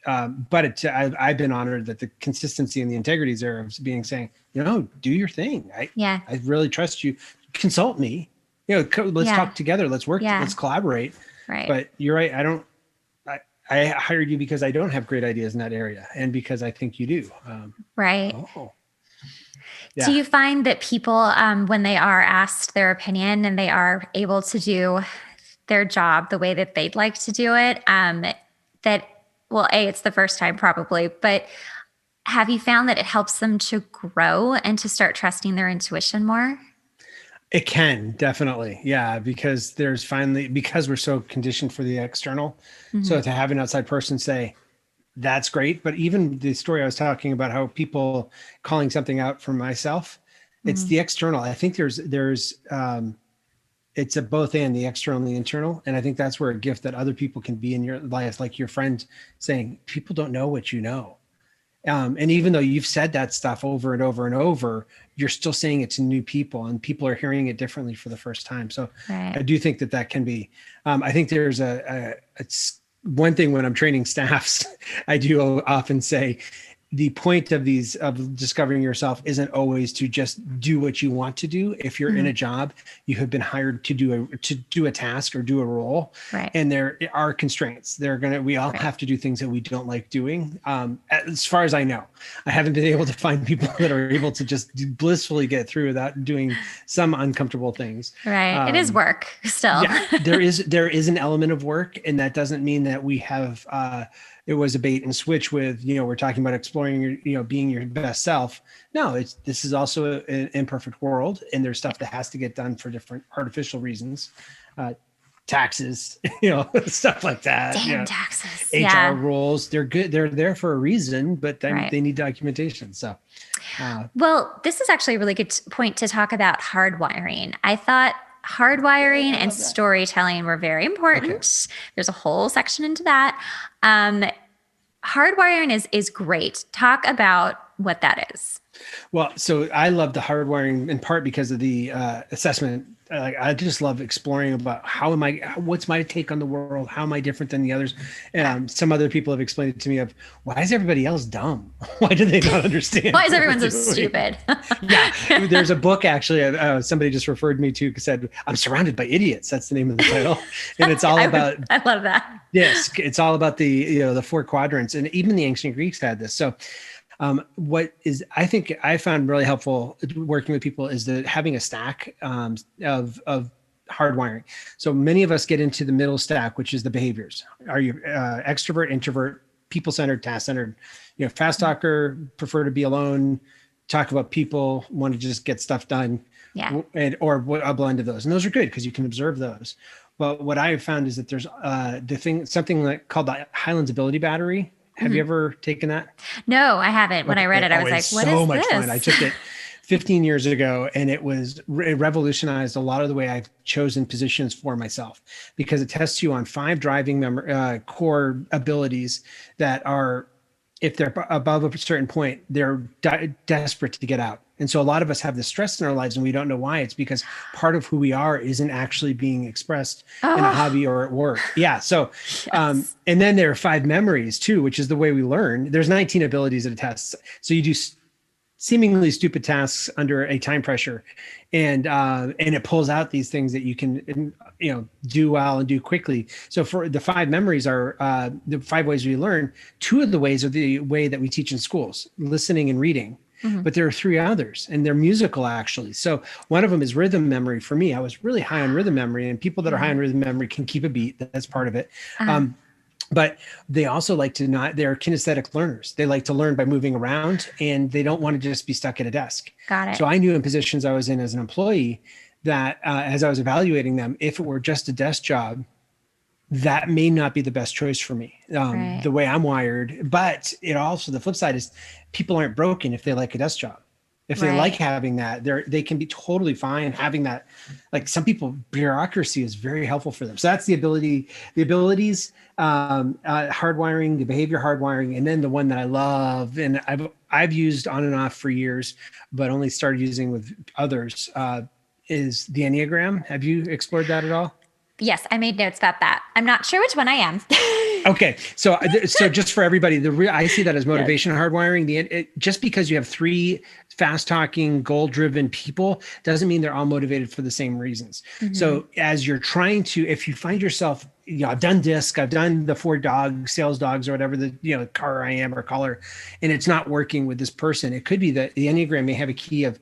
I've been honored that the consistency and the integrity is there of saying, do your thing. I really trust you. Consult me. Let's talk together. Let's work. Let's collaborate. Right. But you're right. I hired you because I don't have great ideas in that area, and because I think you do. Right. Yeah. Do you find that people, when they are asked their opinion and they are able to do their job the way that they'd like to do it, it's the first time probably, but have you found that it helps them to grow and to start trusting their intuition more? It can definitely. Yeah. Because because we're so conditioned for the external. Mm-hmm. So to have an outside person say, that's great. But even the story I was talking about, how people calling something out for myself, it's the external. I think it's a both and, the external and the internal. And I think that's where a gift that other people can be in your life, like your friend saying, people don't know what you know. And even though you've said that stuff over and over and over, you're still saying it to new people, and people are hearing it differently for the first time. So Right. I do think that can be, I think there's it's one thing when I'm training staffs, I do often say, the point of discovering yourself isn't always to just do what you want to do. If you're in a job, you have been hired to do a task or do a role, Right. and there are constraints. We all have to do things that we don't like doing. As far as I know, I haven't been able to find people that are able to just blissfully get through without doing some uncomfortable things. Right. It is work still. Yeah, there is an element of work, and that doesn't mean that we have, it was a bait and switch with, we're talking about exploring your, being your best self. No, this is also an imperfect world, and there's stuff that has to get done for different artificial reasons, taxes, stuff like that. Damn taxes. HR rules, they're good. They're there for a reason, but then they need documentation. So, well, this is actually a really good point to talk about hardwiring. I thought hardwiring and storytelling were very important. Okay. There's a whole section into that. Hardwiring is great. Talk about what that is. Well, so I love the hardwiring in part because of the assessment. I just love exploring about what's my take on the world? How am I different than the others? Some other people have explained it to me of, why is everybody else dumb? Why do they not understand? Why is everyone so stupid? Yeah. There's a book actually, somebody just referred me to, said, I'm surrounded by idiots. That's the name of the title. And it's all about, I love that. Yes. It's all about the four quadrants, and even the ancient Greeks had this. So I think I found really helpful working with people is having a stack of hardwiring. So many of us get into the middle stack, which is the behaviors. Are you extrovert, introvert, people-centered, task-centered? Fast talker, prefer to be alone, talk about people, want to just get stuff done, or a blend of those. And those are good because you can observe those. But what I have found is that there's something called the Highlands Ability Battery. Have you ever taken that? No, I haven't. When I read it, I was like, what is this? So much fun. I took it 15 years ago, and it revolutionized a lot of the way I've chosen positions for myself, because it tests you on 5 driving core abilities that are, if they're above a certain point, they're desperate to get out. And so a lot of us have this stress in our lives, and we don't know why. It's because part of who we are isn't actually being expressed in a hobby or at work. Yeah. So, and then there are 5 memories too, which is the way we learn. There's 19 abilities that it tests. So you do seemingly stupid tasks under a time pressure, and it pulls out these things that you can, do well and do quickly. So for the 5 memories are the 5 ways we learn. 2 of the ways are the way that we teach in schools, listening and reading. Mm-hmm. But there are 3 others, and they're musical actually. So one of them is rhythm memory. For me, I was really high on rhythm memory, and people that are high on rhythm memory can keep a beat. That's part of it. But they also they're kinesthetic learners. They like to learn by moving around, and they don't want to just be stuck at a desk. Got it. So I knew in positions I was in as an employee that as I was evaluating them, if it were just a desk job, that may not be the best choice for me, the way I'm wired. But the flip side is, people aren't broken if they like a desk job. If they like having that, they can be totally fine having that. Like some people, bureaucracy is very helpful for them. So that's the abilities, hardwiring, the behavior hardwiring, and then the one that I love and I've used on and off for years, but only started using with others, is the Enneagram. Have you explored that at all? Yes, I made notes about that. I'm not sure which one I am. Okay. So just for everybody, I see that as motivation hardwiring. Just because you have 3 fast talking, goal driven people doesn't mean they're all motivated for the same reasons. Mm-hmm. So as you're trying to, if you find yourself, I've done DISC, I've done the 4 sales dogs or whatever the car I am or color, and it's not working with this person. It could be that the Enneagram may have a key of,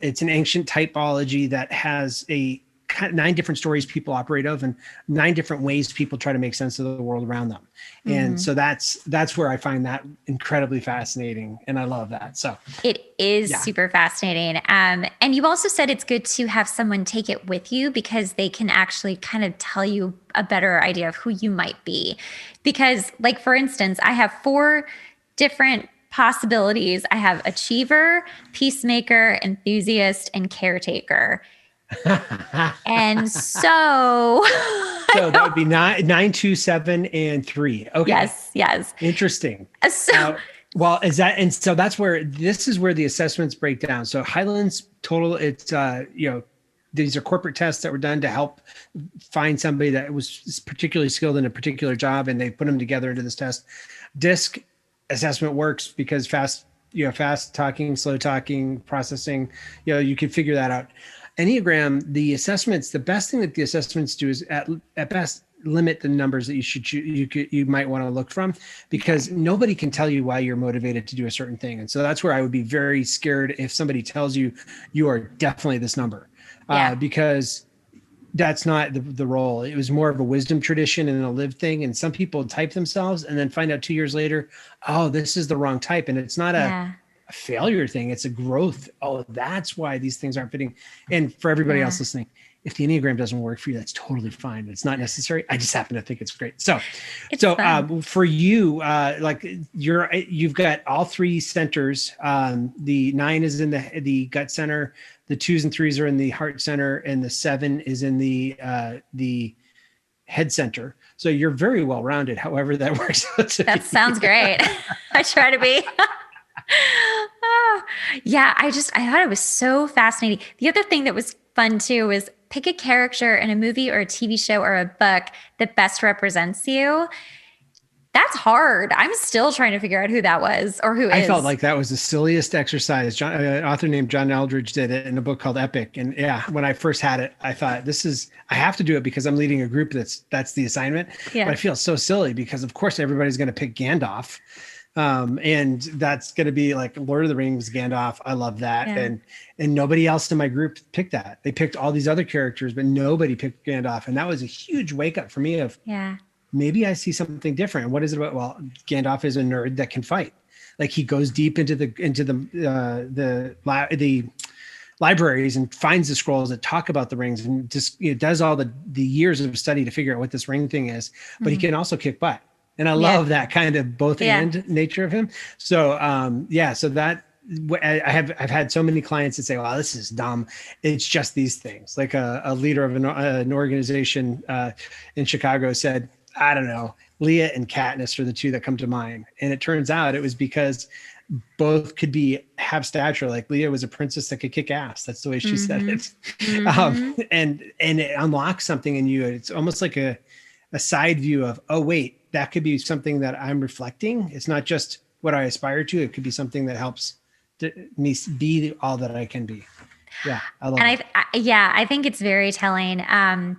it's an ancient typology that has a nine different stories people operate of, and 9 different ways people try to make sense of the world around them. And so that's where I find that incredibly fascinating. And I love that. So it is super fascinating. And you also said it's good to have someone take it with you because they can actually kind of tell you a better idea of who you might be. Because like, for instance, I have 4 different possibilities. I have achiever, peacemaker, enthusiast, and caretaker. And so that would be 9, 2, 7, and 3. Okay. Yes. Interesting. So well, so that's where this is where the assessments break down. So Highlands total, it's these are corporate tests that were done to help find somebody that was particularly skilled in a particular job, and they put them together into this test. DISC assessment works because fast talking, slow talking, processing, you can figure that out. Enneagram, the assessments, the best thing that the assessments do is at best limit the numbers that you might want to look from, because nobody can tell you why you're motivated to do a certain thing. And so that's where I would be very scared if somebody tells you you are definitely this number, because that's not the role. It was more of a wisdom tradition and a lived thing. And some people type themselves and then find out 2 years later, oh, this is the wrong type. And it's not a failure thing. It's a growth. Oh, that's why these things aren't fitting. And for everybody else listening, if the Enneagram doesn't work for you, that's totally fine. It's not necessary. I just happen to think it's great. So for you, you've got all 3 centers. The 9 is in the gut center. The 2s and 3s are in the heart center, and the 7 is in the head center. So you're very well rounded. However that works out. That sounds great. I try to be. I thought it was so fascinating. The other thing that was fun too was pick a character in a movie or a TV show or a book that best represents you. That's hard. I'm still trying to figure out who that was or who is. I felt like that was the silliest exercise. An author named John Eldridge did it in a book called Epic. And when I first had it, I thought I have to do it because I'm leading a group that's the assignment. Yeah. But I feel so silly because of course everybody's going to pick Gandalf. And that's going to be like Lord of the Rings, Gandalf. I love that. Yeah. And nobody else in my group picked that. They picked all these other characters, but nobody picked Gandalf. And that was a huge wake up for me of, maybe I see something different. What is it about? Well, Gandalf is a nerd that can fight. Like he goes deep into the libraries and finds the scrolls that talk about the rings and just does all the years of study to figure out what this ring thing is. But he can also kick butt. And I love that kind of both and nature of him. So, so that I've had so many clients that say, well, this is dumb. It's just these things. Like a leader of an organization in Chicago said, I don't know, Leah and Katniss are the 2 that come to mind. And it turns out it was because both could have stature. Like Leah was a princess that could kick ass. That's the way she said it. And it unlocks something in you. It's almost like a side view of, oh, wait, that could be something that I'm reflecting. It's not just what I aspire to. It could be something that helps me be all that I can be. Yeah. I love it. I think it's very telling. I'm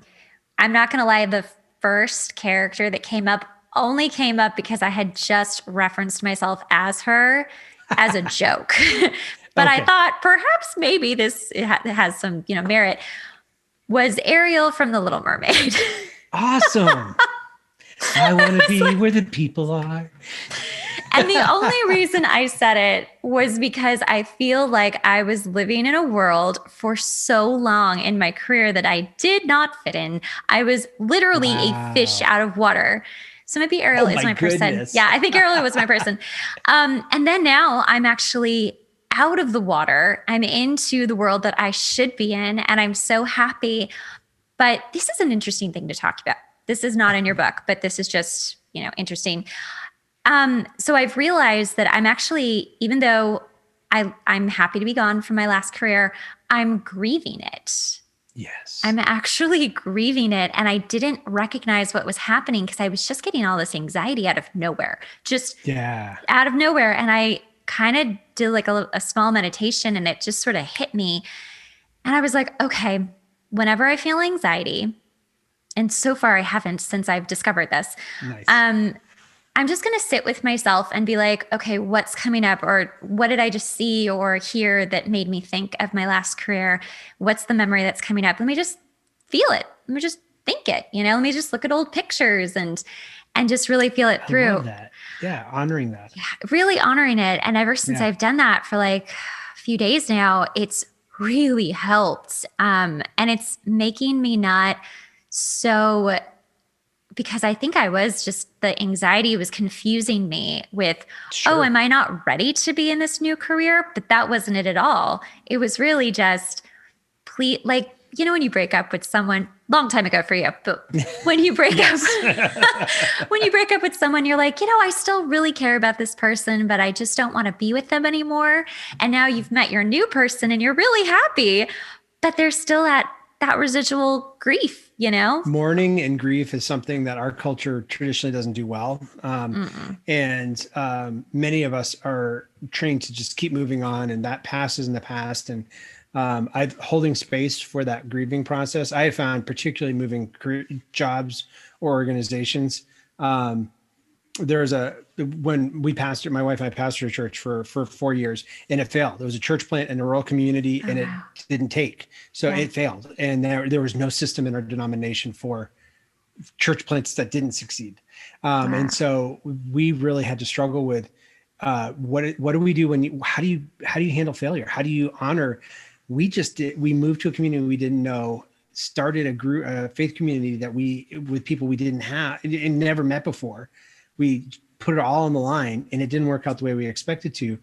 not going to lie. The first character that came up only came up because I had just referenced myself as her as a joke. But I thought perhaps maybe this has some, merit, was Ariel from The Little Mermaid. Awesome. I want to be where the people are. And the only reason I said it was because I feel like I was living in a world for so long in my career that I did not fit in. I was literally a fish out of water. So maybe Ariel is my person. Yeah, I think Ariel was my person. And then now I'm actually out of the water. I'm into the world that I should be in, and I'm so happy. But this is an interesting thing to talk about. This is not in your book, but this is just, interesting. So I've realized that I'm actually, even though I'm happy to be gone from my last career, I'm grieving it. Yes. I'm actually grieving it. And I didn't recognize what was happening because I was just getting all this anxiety out of nowhere, out of nowhere. And I kind of did like a small meditation, and it just sort of hit me. And I was like, okay, whenever I feel anxiety, and so far I haven't since I've discovered this, nice. I'm just going to sit with myself and be like, okay, what's coming up? Or what did I just see or hear that made me think of my last career? What's the memory that's coming up? Let me just feel it. Let me just think it, let me just look at old pictures and just really feel it through. I love that. Yeah. Honoring that. Yeah, really honoring it. And ever since I've done that for like a few days now, it's really helped. And it's making me not so, because I think I was just, the anxiety was confusing me with, oh, am I not ready to be in this new career? But that wasn't it at all. It was really just, please, like, when you break up with someone, long time ago for you, but when you break up, when you break up with someone, you're like, I still really care about this person, but I just don't want to be with them anymore. And now you've met your new person and you're really happy, but there's still that residual grief, Mourning and grief is something that our culture traditionally doesn't do well. And many of us are trained to just keep moving on, and that passes in the past. And holding space for that grieving process, I have found, particularly moving jobs or organizations. When we pastored, my wife and I pastored a church for 4 years, and it failed. There was a church plant in a rural community, and it didn't take. So it failed. And there was no system in our denomination for church plants that didn't succeed. And so we really had to struggle with what do we do how do you handle failure? How do you honor? We moved to a community we didn't know, started a faith community with people we didn't have and never met before. We put it all on the line, and it didn't work out the way we expected to.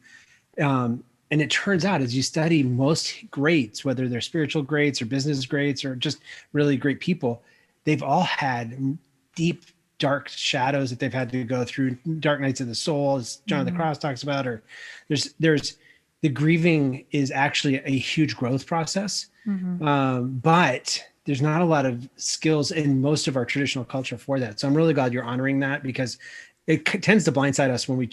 And it turns out, as you study most greats, whether they're spiritual greats or business greats or just really great people, they've all had deep, dark shadows that they've had to go through, dark nights of the soul, as John of the Cross talks about, or there's the grieving is actually a huge growth process. But there's not a lot of skills in most of our traditional culture for that. So I'm really glad you're honoring that, because it tends to blindside us when we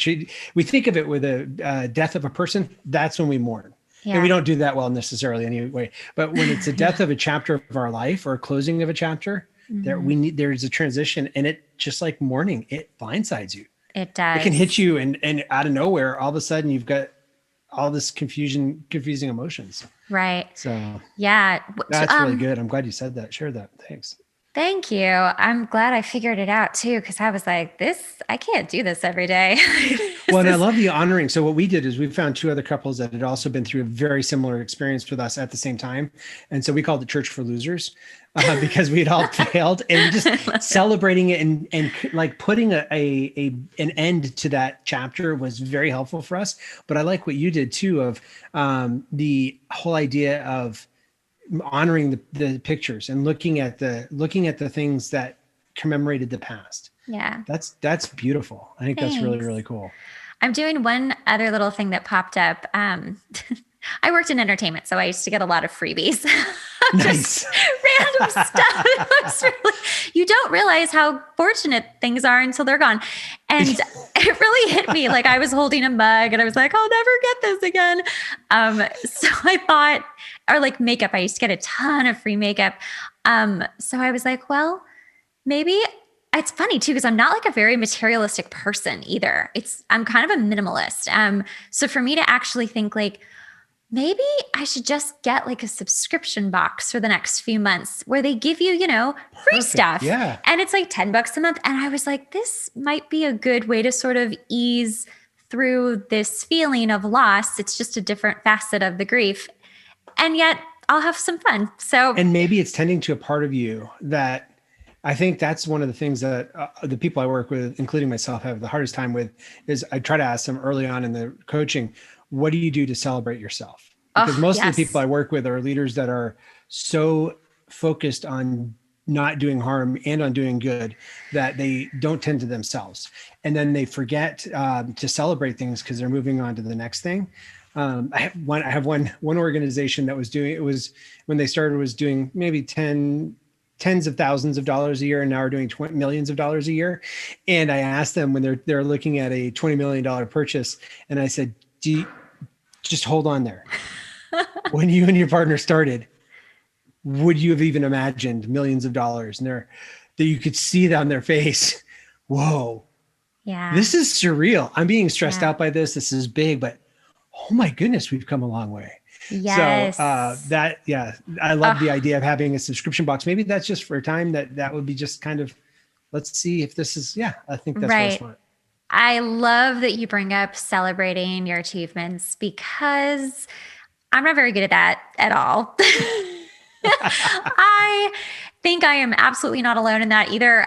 think of it with a death of a person. That's when we mourn. Yeah. And we don't do that well necessarily anyway. But when it's a death of a chapter of our life or a closing of a chapter, there's a transition, and it, just like mourning, it blindsides you. It does. It can hit you, and out of nowhere, all of a sudden you've got all this confusing emotions. Right. So yeah, that's really good. I'm glad you said that. Share that. Thanks. Thank you. I'm glad I figured it out too, because I was like, I can't do this every day. Well, and I love the honoring. So what we did is we found 2 other couples that had also been through a very similar experience with us at the same time. And so we called it Church for Losers, because we had all failed, and just celebrating it and like putting an end to that chapter was very helpful for us. But I like what you did too, of the whole idea of honoring the pictures and looking at the things that commemorated the past. Yeah. That's beautiful. I think That's really, really cool. I'm doing one other little thing that popped up. I worked in entertainment, so I used to get a lot of freebies. Nice. Random stuff. You don't realize how fortunate things are until they're gone. And it really hit me. Like, I was holding a mug and I was like, I'll never get this again. So I thought, or like makeup, I used to get a ton of free makeup. So I was like, well, maybe it's funny too, because I'm not like a very materialistic person either. I'm kind of a minimalist. So for me to actually think like, maybe I should just get like a subscription box for the next few months where they give you, free stuff. Yeah. And it's like $10 a month. And I was like, this might be a good way to sort of ease through this feeling of loss. It's just a different facet of the grief. And yet I'll have some fun. And maybe it's tending to a part of you that I think that's one of the things that the people I work with, including myself, have the hardest time with, is I try to ask them early on in the coaching, what do you do to celebrate yourself? Because most of the people I work with are leaders that are so focused on not doing harm and on doing good that they don't tend to themselves. And then they forget to celebrate things because they're moving on to the next thing. I have one organization that was doing, it was when they started was doing maybe tens of thousands of dollars a year, and now are doing millions of dollars a year. And I asked them when they're looking at a $20 million purchase, and I said, just hold on there. When you and your partner started, would you have even imagined millions of dollars? And that you could see that on their face. Whoa. Yeah. This is surreal. I'm being stressed out by this. This is big, but oh my goodness, we've come a long way. Yes. So I love the idea of having a subscription box. Maybe that's just for a time that would be just kind of, let's see if this is, I think that's really Right. smart. I love that you bring up celebrating your achievements because I'm not very good at that at all. I think I am absolutely not alone in that either.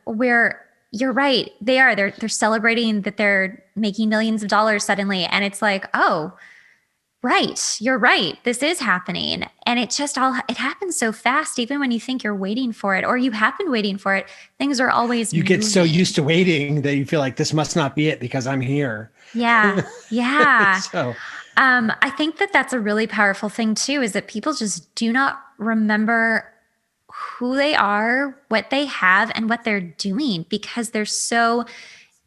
Where you're right, they're celebrating that they're making millions of dollars suddenly, and it's like, oh, right, you're right, this is happening, and it happens so fast. Even when you think you're waiting for it, or you have been waiting for it, things are always you get moving. so used to waiting that you feel like this must not be it because I'm here. Yeah. So I think that that's a really powerful thing too, is that people just do not remember who they are, what they have, and what they're doing because they're so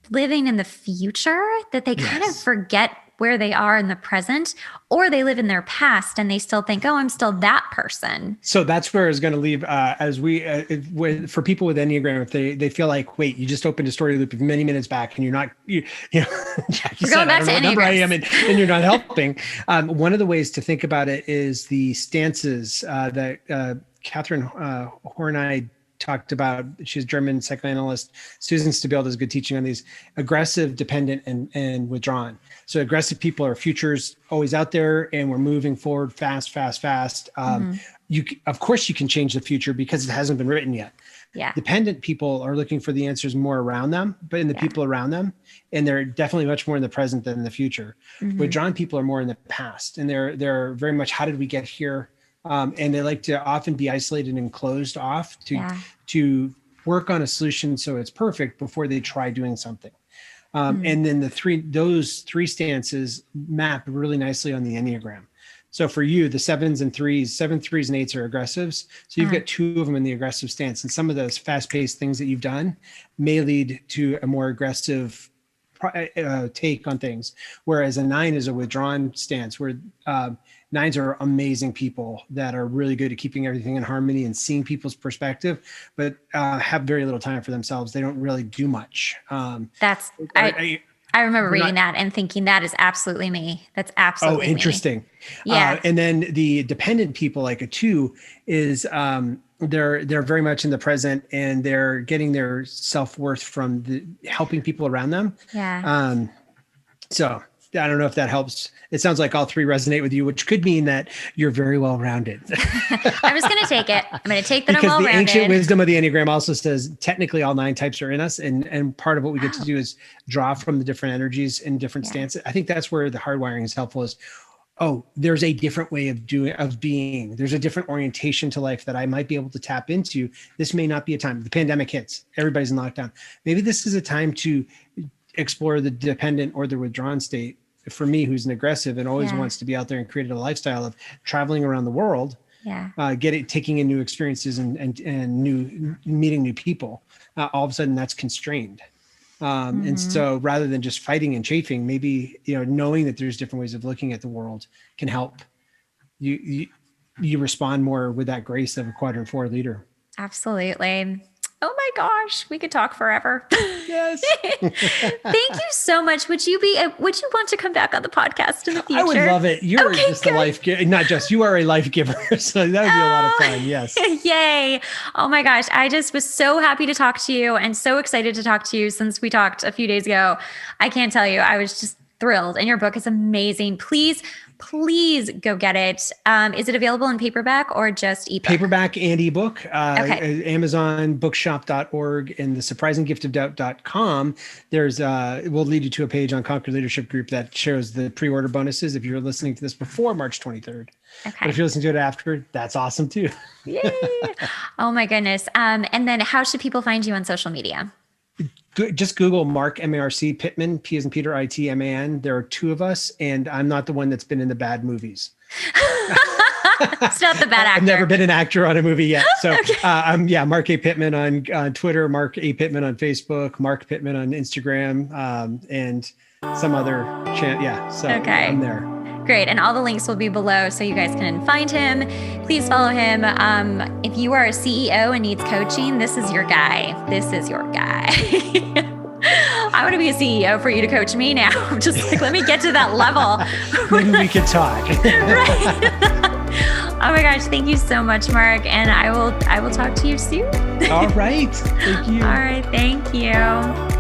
living in the future that they kind of forget where they are in the present, or they live in their past and they still think, oh, I'm still that person. So that's where I was going to leave. For people with Enneagram, if they feel like, wait, you just opened a story loop of many minutes back, and you're not, Jackie We're going back to what number I Enneagrams. am, and you're not helping. One of the ways to think about it is the stances that Catherine Horney talked about. She's a German psychoanalyst. Susan Stabile does good teaching on these: aggressive, dependent, and withdrawn. So aggressive people are futures always out there, and we're moving forward fast. Of course, you can change the future because it hasn't been written yet. Yeah. Dependent people are looking for the answers more around them, but in the people around them, and they're definitely much more in the present than in the future. Withdrawn people are more in the past, and they're very much, how did we get here? And they like to often be isolated and closed off to work on a solution so it's perfect before they try doing something. And then those three stances map really nicely on the Enneagram. So for you, the 7s and 3s, 7, 3s, and 8s are aggressives. So you've got 2 of them in the aggressive stance. And some of those fast-paced things that you've done may lead to a more aggressive take on things. Whereas a 9 is a withdrawn stance, where 9s are amazing people that are really good at keeping everything in harmony and seeing people's perspective, but have very little time for themselves. They don't really do much. I remember reading that and thinking that is absolutely me. That's absolutely interesting. me. Yeah. And then the dependent people, like a 2, is they're very much in the present, and they're getting their self-worth from helping people around them. Yeah. So I don't know if that helps. It sounds like all 3 resonate with you, which could mean that you're very well-rounded. I'm just going to take it. I'm going to take that because I'm well-rounded. The ancient wisdom of the Enneagram also says technically all 9 types are in us. And part of what we get to do is draw from the different energies in different stances. I think that's where the hardwiring is helpful, is, there's a different way of being. There's a different orientation to life that I might be able to tap into. This may not be a time. The pandemic hits. Everybody's in lockdown. Maybe this is a time to explore the dependent or the withdrawn state. For me, who's an aggressive and always wants to be out there and create a lifestyle of traveling around the world, taking in new experiences and meeting new people, all of a sudden that's constrained. And so rather than just fighting and chafing, maybe, knowing that there's different ways of looking at the world can help you respond more with that grace of a quadrant 4 leader. Absolutely. Oh my gosh, we could talk forever. Yes. Thank you so much. Would you want to come back on the podcast in the future? I would love it. You're just a life giver. Not just, you are a life giver. So that would be a lot of fun. Yes. Yay. Oh my gosh. I just was so happy to talk to you and so excited to talk to you since we talked a few days ago. I can't tell you, I was just thrilled. And your book is amazing. Please go get it. Is it available in paperback or just ebook? Paperback and ebook. Amazon, bookshop.org, and thesurprisinggiftofdoubt.com. We'll lead you to a page on Conquer Leadership Group that shows the pre-order bonuses if you're listening to this before March 23rd. Okay. But if you're listening to it after, that's awesome too. Yay. Oh my goodness. And then how should people find you on social media? Just Google Marc, M-A-R-C, Pitman, P as in Peter, I-T-M-A-N. There are 2 of us, and I'm not the one that's been in the bad movies. It's not the bad actor. I've never been an actor on a movie yet. So I'm Marc A. Pitman on Twitter, Marc A. Pitman on Facebook, Marc Pitman on Instagram, and some other channel. Yeah, so I'm there. Great. And all the links will be below so you guys can find him. Please follow him. If you are a CEO and needs coaching, this is your guy. This is your guy. I want to be a CEO for you to coach me now. I'm just like, let me get to that level. Maybe we could talk. Right. Oh my gosh. Thank you so much, Marc. And I will talk to you soon. All right. Thank you. All right. Thank you.